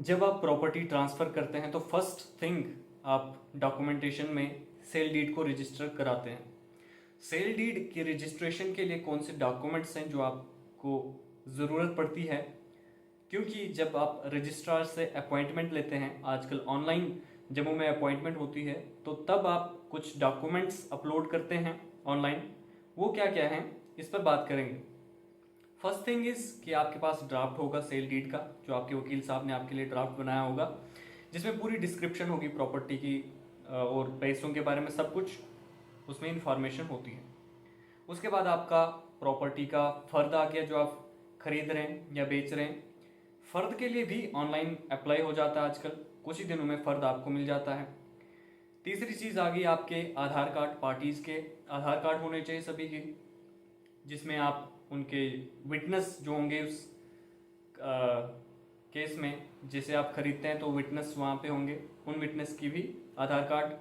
जब आप property transfer करते हैं तो फर्स्ट थिंग आप डॉक्यूमेंटेशन में सेल डीड को रजिस्टर कराते हैं। सेल डीड की रजिस्ट्रेशन के लिए कौन से डॉक्यूमेंट्स हैं जो आपको ज़रूरत पड़ती है, क्योंकि जब आप रजिस्ट्रार से अपॉइंटमेंट लेते हैं, आजकल ऑनलाइन जम्मू में अपॉइंटमेंट होती है, तो तब आप कुछ डॉक्यूमेंट्स अपलोड करते हैं ऑनलाइन। वो क्या क्या हैं, इस पर बात करेंगे। फर्स्ट थिंग इज कि आपके पास ड्राफ्ट होगा सेल डीड का, जो आपके वकील साहब ने आपके लिए ड्राफ्ट बनाया होगा, जिसमें पूरी डिस्क्रिप्शन होगी प्रॉपर्टी की और पैसों के बारे में सब कुछ उसमें इंफॉर्मेशन होती है। उसके बाद आपका प्रॉपर्टी का फर्द आ गया, जो आप खरीद रहे हैं या बेच रहे हैं। फर्द के लिए भी ऑनलाइन अप्लाई हो जाता है आजकल, कुछ ही दिनों में फर्द आपको मिल जाता है। तीसरी चीज़ आ गई आपके आधार कार्ड। पार्टीज़ के आधार कार्ड होने चाहिए सभी के, जिसमें आप उनके विटनेस जो होंगे उस केस में, जिसे आप खरीदते हैं तो विटनेस वहाँ पे होंगे, उन विटनेस की भी आधार कार्ड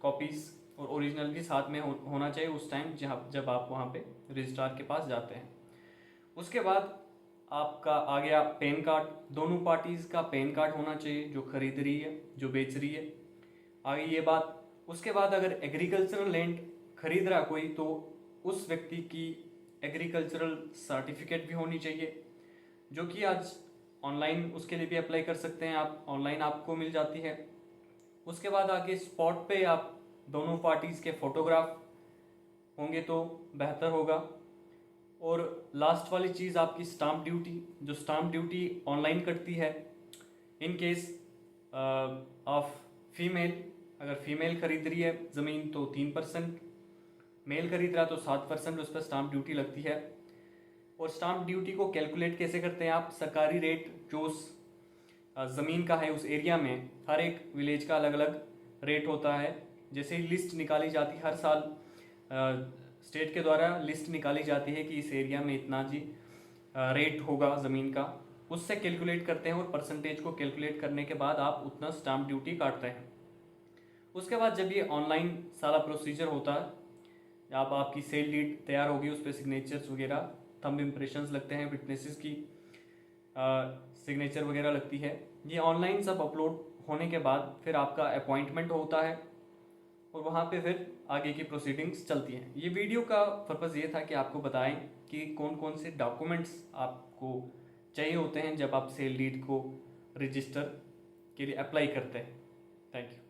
कॉपीज़ और ओरिजिनल भी साथ में होना चाहिए उस टाइम जब आप वहाँ पे रजिस्ट्रार के पास जाते हैं। उसके बाद आपका आ गया पैन कार्ड। दोनों पार्टीज़ का पैन कार्ड होना चाहिए, जो खरीद रही है जो बेच रही है। आ गई ये बात। उसके बाद अगर एग्रीकल्चरल लैंड खरीद रहा कोई, तो उस व्यक्ति की एग्रीकल्चरल सर्टिफिकेट भी होनी चाहिए, जो कि आज ऑनलाइन उसके लिए भी अप्लाई कर सकते हैं आप, ऑनलाइन आपको मिल जाती है। उसके बाद आगे स्पॉट पे आप दोनों पार्टीज़ के फोटोग्राफ होंगे तो बेहतर होगा। और लास्ट वाली चीज़ आपकी स्टाम्प ड्यूटी, जो स्टाम्प ड्यूटी ऑनलाइन कटती है इन केस ऑफ फीमेल। अगर फीमेल खरीद रही है ज़मीन तो 3%, मेल खरीद रहा है तो 7% उस पर स्टाम्प ड्यूटी लगती है। और स्टाम्प ड्यूटी को कैलकुलेट कैसे करते हैं आप? सरकारी रेट जो उस ज़मीन का है उस एरिया में, हर एक विलेज का अलग अलग रेट होता है। जैसे ही लिस्ट निकाली जाती है हर साल, स्टेट के द्वारा लिस्ट निकाली जाती है कि इस एरिया में इतना जी रेट होगा ज़मीन का, उससे कैलकुलेट करते हैं और परसेंटेज को कैलकुलेट करने के बाद आप उतना स्टाम्प ड्यूटी काटते हैं। उसके बाद जब ये ऑनलाइन सारा प्रोसीजर होता है, अब आपकी सेल डीड तैयार होगी, उस पर सिग्नेचर्स वगैरह, थंब इम्प्रेशंस लगते हैं, विटनेसेस की सिग्नेचर वगैरह लगती है। ये ऑनलाइन सब अपलोड होने के बाद फिर आपका अपॉइंटमेंट होता है और वहाँ पे फिर आगे की प्रोसीडिंग्स चलती हैं। ये वीडियो का पर्पज़ ये था कि आपको बताएं कि कौन कौन से डॉक्यूमेंट्स आपको चाहिए होते हैं जब आप सेल डीड को रजिस्टर के लिए अप्लाई करते हैं। Thank you.